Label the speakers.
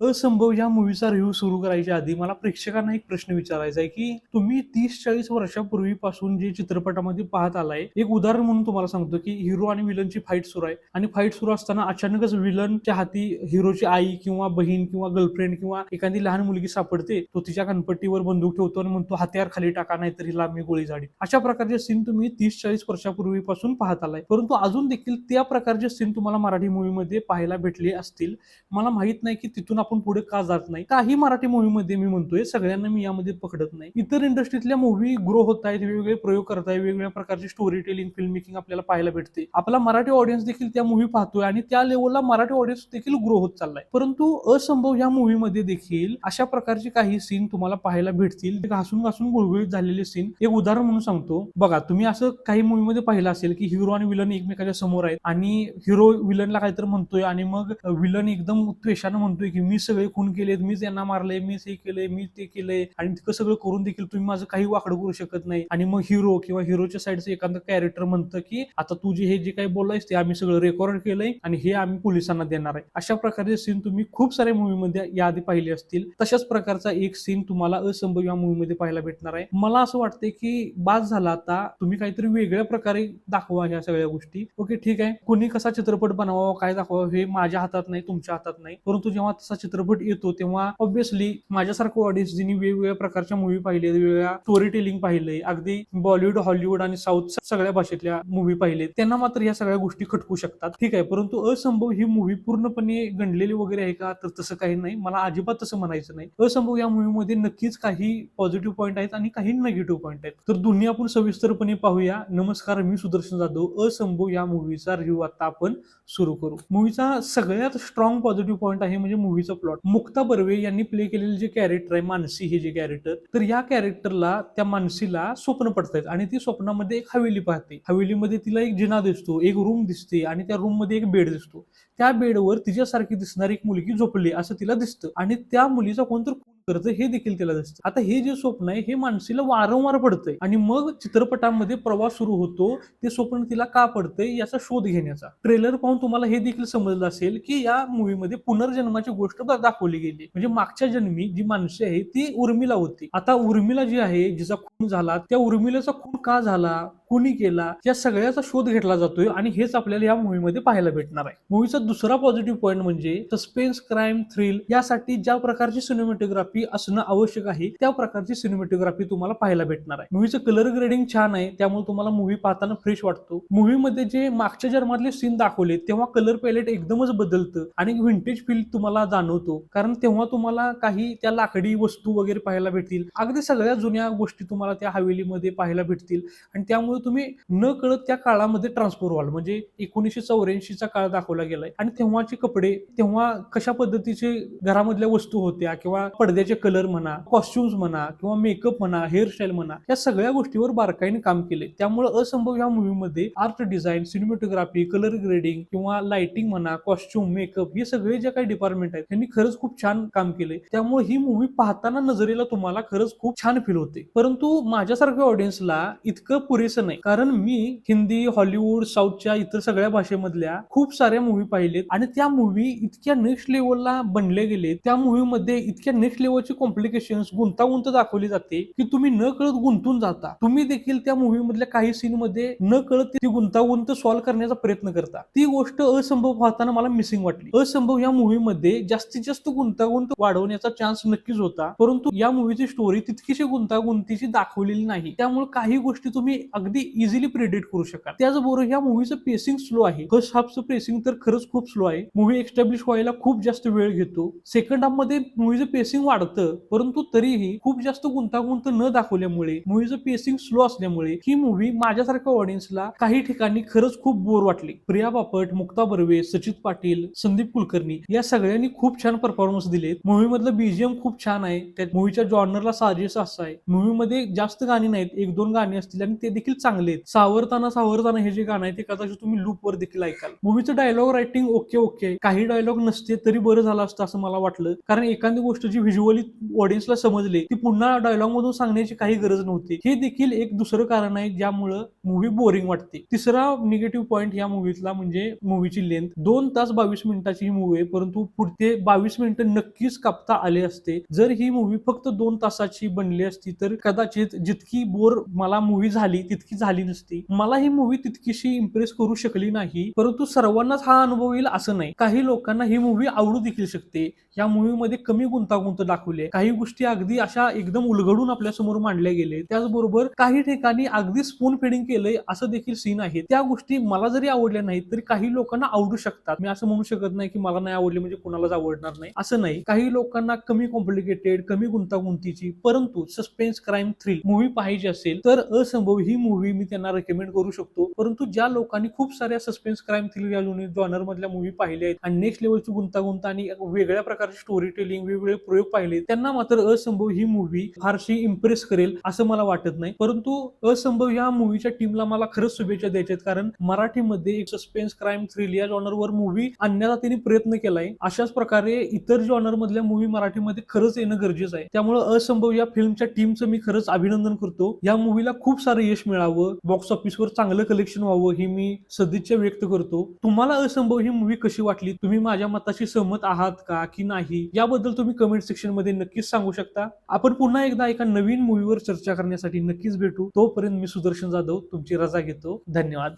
Speaker 1: असंभव या मूव्हीचा रिव्ह्यू सुरू करायच्या आधी मला प्रेक्षकांना एक प्रश्न विचारायचा आहे, की तुम्ही 30-40 वर्षापूर्वीपासून जे चित्रपटामध्ये पाहत आलाय, एक उदाहरण म्हणून तुम्हाला सांगतो, की हिरो आणि विलनची फाईट सुरू आहे आणि फाईट सुरू असताना अचानकच विलनच्या हाती हिरोची आई किंवा बहीण किंवा गर्लफ्रेंड किंवा एखादी लहान मुलगी सापडते. तो तिच्या कनपट्टीवर बंदूक ठेवतो आणि म्हणतो, "हत्यार खाली टाका, नाहीतर हिला मी गोळी झाडीन." अशा प्रकारचे सीन तुम्ही 30-40 वर्षापूर्वीपासून पाहत आलाय. परंतु अजून देखील त्या प्रकारचे सीन तुम्हाला मराठी मूव्हीमध्ये पाहायला भेटले असतील. मला माहित नाही, की तिथून आपण पुढे का जात नाही. काही मराठी मूव्हीमध्ये मी म्हणतोय, सगळ्यांना मी यामध्ये पकडत नाही. इतर इंडस्ट्रीतल्या मूव्ही ग्रो होत आहेत, वेगवेगळे प्रयोग करत आहेत, वेगवेगळ्या प्रकारची स्टोरी टेलिंग, फिल्म मेकिंग आपल्याला पाहायला भेटते. आपला मराठी ऑडियन्स देखील त्या मूव्ही पाहतोय आणि त्या लेवलला मराठी ऑडियन्स देखील ग्रो होत चाललाय. परंतु असंभव या मूव्हीमध्ये देखील अशा प्रकारचे काही सीन तुम्हाला पाहायला भेटतील. घासून घासून गुळगुळीत झालेले सीन. एक उदाहरण म्हणून सांगतो. बघा, तुम्ही असं काही मूव्हीमध्ये पाहिलं असेल, की हिरो आणि विलन एकमेकांच्या समोर आहेत आणि हिरो विलनला काहीतरी म्हणतोय आणि मग विलन एकदम त्वेषानं म्हणतोय, की मी सगळे खून केलेत, मीच यांना मारलंय, मीच हे केलंय, मी ते केलंय आणि इतकं सगळं करून देखील तुम्ही माझं काही वाकडं करू शकत नाही. आणि मग हिरो किंवा हिरोच्या साईडचं एखादं कॅरेक्टर म्हणतं, की आता तू हे जे काही बोललायस ते आम्ही सगळं रेकॉर्ड केलंय आणि हे आम्ही पोलिसांना देणार आहे. अशा प्रकारचे सीन तुम्ही खूप साऱ्या मूव्हीमध्ये याआधी पाहिले असतील. तशाच प्रकारचा एक सीन तुम्हाला असंभव या मूव्हीमध्ये पाहायला भेटणार आहे. मला असं वाटतंय, की बास झाला आता. तुम्ही काहीतरी वेगळ्या प्रकारे दाखवा ह्या सगळ्या गोष्टी. ओके, ठीक आहे. कुणी कसा चित्रपट बनवावा, काय दाखवावं हे माझ्या हातात नाही, तुमच्या हातात नाही. परंतु जेव्हा तसा चित्रपट येतो तेव्हा ऑब्व्हियसली माझ्यासारखं ऑडियन्स ज्यांनी वेगवेगळ्या प्रकारच्या मूव्ही पाहिले, वेगवेगळ्या स्टोरी टेलिंग पाहिलंय, अगदी बॉलिवूड, हॉलिवूड आणि साऊथ सगळ्या भाषेतल्या मूव्ही पाहिले, त्यांना मात्र या सगळ्या गोष्टी खटकू शकतात. ठीक आहे, परंतु असंभव ही मूव्ही पूर्णपणे गणलेली वगैरे आहे का, तर तसं काही नाही. मला अजिबात तसं म्हणायचं नाही. असंभव या मूव्हीमध्ये नक्कीच काही पॉझिटिव्ह पॉईंट आहेत आणि काही निगेटिव्ह पॉईंट आहेत. तर दोन्ही आपण सविस्तरपणे पाहूया. नमस्कार, मी सुदर्शन जाधव. असंभव या मूव्हीचा रिव्ह्यू आता आपण सुरू करू. मूव्हीचा सगळ्यात स्ट्रॉंग पॉझिटिव्ह पॉईंट आहे म्हणजे मूव्हीचा प्लॉट. मुक्ता बर्वे यांनी प्ले केलेले जे कॅरेक्टर आहे, मानसी हे जे कॅरेक्टर, तर या कॅरेक्टरला, त्या मानसीला स्वप्न पडतायत आणि ती स्वप्नामध्ये एक हवेली पाहते. हवेलीमध्ये तिला एक जिना दिसतो, एक रूम दिसते आणि त्या रूम मध्ये एक बेड दिसतो. त्या बेडवर तिच्यासारखी दिसणारी एक मुलगी झोपली असं तिला दिसतं आणि त्या मुलीचा कोणतर खून करतं हे देखील तिला दिसतं. आता हे जे स्वप्न आहे हे मानसीला वारंवार पडतंय आणि मग चित्रपटामध्ये प्रवास सुरू होतो. ते स्वप्न तिला का पडतंय याचा शोध घेण्याचा. ट्रेलर पाहून तुम्हाला हे देखील समजलं असेल, की या मूव्हीमध्ये पुनर्जन्माची गोष्ट दाखवली गेली. म्हणजे मागच्या जन्मी जी माणसे आहे ती उर्मिला होती. आता उर्मिला जी आहे, जिचा खून झाला, त्या उर्मिलाचा खून का झाला, कुणी केला, या सगळ्याचा शोध घेतला जातोय आणि हेच आपल्याला या मूव्हीमध्ये पाहायला भेटणार आहे. मूव्हीचा दुसरा पॉझिटिव्ह पॉईंट म्हणजे सस्पेन्स, क्राईम, थ्रिल यासाठी ज्या प्रकारची सिनेमॅटोग्राफी असणं आवश्यक आहे त्या प्रकारची सिनेमॅटोग्राफी तुम्हाला पाहायला भेटणार आहे. मूव्हीचं कलर ग्रेडिंग छान आहे, त्यामुळे तुम्हाला मूव्ही पाहताना फ्रेश वाटतो. मूव्हीमध्ये जे मागच्या जन्मातले सीन दाखवले तेव्हा कलर पॅलेट एकदमच बदलतं आणि व्हिंटेज फील तुम्हाला जाणवतो, कारण तेव्हा तुम्हाला काही त्या लाकडी वस्तू वगैरे पाहायला भेटतील. अगदी सगळ्या जुन्या गोष्टी तुम्हाला त्या हवेलीमध्ये पाहायला भेटतील आणि त्यामुळे तुम्ही न कळत त्या काळामध्ये ट्रान्सफर व्हाल. म्हणजे 1984 चा काळ दाखवला गेलाय आणि तेव्हाचे कपडे, तेव्हा कशा पद्धतीचे घरामधल्या वस्तू होत्या किंवा पडद्याचे कलर म्हणा, कॉस्ट्युम्स म्हणा किंवा मेकअप म्हणा, हेअरस्टाईल म्हणा, या सगळ्या गोष्टीवर बारकाईने काम केले. त्यामुळे असंभव या मूव्हीमध्ये art design, cinematography, colour grading किंवा लाइटिंग म्हणा, कॉस्ट्युम, मेकअप हे सगळे जे काही डिपार्टमेंट आहेत त्यांनी खरंच खूप छान काम केले. त्यामुळे ही मूव्ही पाहताना नजरेला तुम्हाला खरंच खूप छान फील होते. परंतु माझ्यासारख्या ऑडियन्सला इतकं पुरेसं नाही, कारण मी हिंदी, हॉलिवूड, साऊथच्या इतर सगळ्या भाषेमधल्या खूप साऱ्या मूव्ही पाहिलेत आणि त्या मूव्ही इतक्या नेक्स्ट लेवलला बनले गेले. त्या मूव्हीमध्ये इतक्या नेक्स्ट लेवलचे कॉम्प्लिकेशन्स, गुंतागुंत दाखवली जाते की तुम्ही न कळत गुंतून जाता. तुम्ही देखील त्या मूव्ही मधल्या काही सीन मध्ये न कळत ती गुंतागुंत सॉल्व्ह करण्याचा प्रयत्न करता. ती गोष्ट असंभव पाहताना मला मिसिंग वाटली. असंभव या मूव्ही मध्ये जास्तीत जास्त गुंतागुंत वाढवण्याचा चान्स नक्कीच होता, परंतु या मूव्हीची स्टोरी तितकीशी गुंतागुंतीची दाखवलेली नाही. त्यामुळे काही गोष्टी तुम्ही अगदी इझिली प्रेडिक्ट करू शकाल. त्याचबरोबर या मूव्हीचं पेसिंग स्लो आहे. फर्स्ट हाफचं पेसिंग तर खरंच खूप स्लो आहे. मूव्ही एस्टॅब्लिश व्हायला खूप जास्त वेळ घेतो. सेकंड हाफ मध्ये मूव्हीचं पेसिंग वाढतं, परंतु तरीही खूप जास्त गुंतागुंत न दाखवल्यामुळे, मूव्हीचं पेसिंग स्लो असल्यामुळे ही मूव्ही माझ्यासारख्या ऑडियन्सला काही ठिकाणी खरंच खूप बोर वाटली. प्रिया बापट, मुक्ता बर्वे, सचित पाटील, संदीप कुलकर्णी या सगळ्यांनी खूप छान परफॉर्मन्स दिलेत. मूव्ही मधलं बीजीएम खूप छान आहे. त्या मूव्हीच्या जॉनरला साजेस असं आहे. मूव्ही मध्ये जास्त गाणी नाहीत, 1-2 गाणी असतील आणि ते देखील चांगले आहेत. सावरताना सावरताना हे जे गाणं आहे ते कदाचित तुम्ही लूपवर देखील ऐकाल. मूवीचं डायलॉग रायटिंग ओके ओके, काही डायलॉग नसते तरी बरं झालं असतं असं मला वाटलं, कारण एखादी गोष्ट जी व्हिज्युअली ऑडियन्सला समजली ती पुन्हा डायलॉग मधून सांगण्याची काही गरज नव्हती. हे देखील एक दुसरं कारण आहे ज्यामुळं मूवी बोरिंग वाटते. तिसरा निगेटिव्ह पॉईंट या मूवीतला म्हणजे मूवीची लेंथ. 2 तास 22 मिनिटाची ही मूवी आहे, परंतु पुढचे 22 मिनिटं नक्कीच कापता आले असते. जर ही मूवी फक्त 2 तासाची बनली असती तर कदाचित जितकी बोर मला मूवी झाली तितकी झाली नसती. मला ही मूवी तितकीशी इम्प्रेस करू शकली नाही, परंतु सर्वांनाच हा अनुभव येईल असं नाही. काही लोकांना ही मूवी आवडू देखील शकते. या मूवीमध्ये कमी गुंतागुंत दाखवली, काही गोष्टी अगदी अशा एकदम उलगडून आपल्या समोर मांडल्या गेले. त्याचबरोबर काही ठिकाणी अगदी स्पून फिडिंग केलंय असं देखील सीन आहे. त्या गोष्टी मला जरी आवडल्या नाहीत तरी काही लोकांना आवडू शकतात. मी असं म्हणू शकत नाही की मला नाही आवडली म्हणजे कुणालाच आवडणार नाही असं नाही. काही लोकांना कमी कॉम्प्लिकेटेड, कमी गुंतागुंतीची परंतु सस्पेन्स क्राईम थ्रिल मूवी पाहिजे असेल तर असंभव ही मूवी मी त्यांना रेकमेंड करू शकतो. परंतु ज्या लोकांनी खूप साऱ्या सस्पेन्स क्राईम थ्रिल या जॉनर मधल्या मूवी पाहिल्या आहेत आणि नेक्स्ट लेवलची गुंतागुंत आणि वेगळ्या प्रकारची स्टोरी टेलिंग, वेगवेगळे प्रयोग पाहिले, त्यांना मात्र असंभव ही मूवी फारशी इम्प्रेस करेल असं मला वाटत नाही. परंतु असंभव या मूवीच्या टीमला मला खरंच शुभेच्छा द्यायच्यात, कारण मराठीमध्ये एक सस्पेन्स क्राईम थ्रिल या जॉनरवर मूवी आणण्याचा त्यांनी प्रयत्न केलाय. अशाच प्रकारे इतर जॉनर मधल्या मूवी मराठीमध्ये खरंच येणं गरजेचं आहे. त्यामुळे असंभव या फिल्मच्या टीमचं मी खरंच अभिनंदन करतो. या मूवीला खूप सारं यश मिळावं, बॉक्स ऑफिसवर चांगलं कलेक्शन व्हावं ही मी सदिच्छा व्यक्त करतो. तुम्हाला असंभव ही मूवी कशी वाटली? तुम्ही माझ्या मताशी सहमत आहात का की नाही याबद्दल तुम्ही कमेंट सेक्शन मध्ये नक्कीच सांगू शकता. आपण पुन्हा एकदा एका नवीन मूवीवर चर्चा करण्यासाठी नक्कीच भेटू. तोपर्यंत मी सुदर्शन जाधव तुमची रजा घेतो. धन्यवाद.